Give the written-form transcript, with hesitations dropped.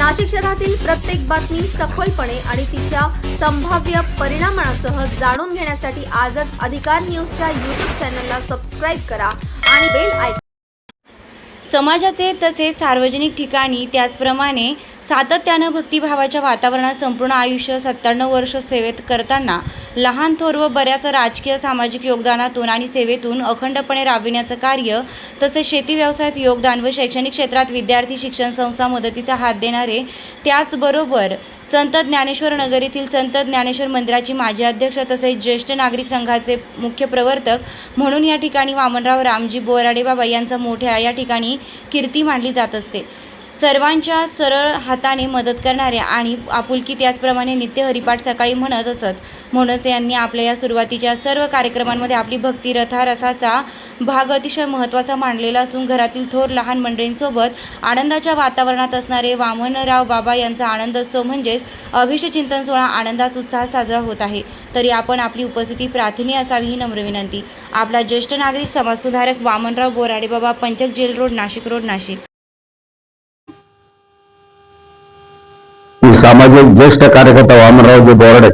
नाशिक शहरातील प्रत्येक बातमी सखोलपणे आणि तिच्या संभाव्य परिणामांसह जाणून घेण्यासाठी आजच अधिकार न्यूजच्या YouTube चॅनलला सबस्क्राइब करा आणि बेल आयकॉन। समाजाचे तसेच सार्वजनिक ठिकाणी त्याचप्रमाणे सातत्यानं भक्तिभावाच्या वातावरणात संपूर्ण आयुष्य 97 वर्ष सेवेत करताना लहान थोर व बऱ्याच राजकीय सामाजिक योगदानातून आणि सेवेतून अखंडपणे राबविण्याचं कार्य, तसेच शेती व्यवसायात योगदान व शैक्षणिक क्षेत्रात विद्यार्थी शिक्षण संस्था मदतीचा हात देणारे, त्याचबरोबर संत ज्ञानेश्वर नगर येथील संत ज्ञानेश्वर मंदिराची माजी अध्यक्ष तसेच ज्येष्ठ नागरिक संघाचे मुख्य प्रवर्तक म्हणून या ठिकाणी वामनराव रामजी बोराडे बाबा यांचा मोठ्या या ठिकाणी कीर्ती मांडली जात असते। सर्वांच्या सरळ हाताने मदत करणारे आणि आपुलकी, त्याचप्रमाणे नित्य हरिपाठ सकाळी म्हणत असत। म्हणूनच यांनी आपल्या या सुरुवातीच्या सर्व कार्यक्रमांमध्ये आपली भक्ती रसाचा भाग अतिशय महत्त्वाचा मांडलेला असून घरातील थोर लहान मंडळींसोबत आनंदाच्या वातावरणात असणारे वामनराव बाबा यांचा आनंदोत्सव म्हणजेच अभिषेक चिंतन सोहळा आनंदात उत्साहात साजरा होत आहे। तरी आपण आपली उपस्थिती प्रार्थनीय असावी ही नम्र विनंती। आपला ज्येष्ठ नागरिक समाजसुधारक Vamanrao Borade Baba, Panchak jail road, Nashik road, Nashik. सामाजिक ज्येष्ठ कार्यकर्ता वामनरावजी बोराडे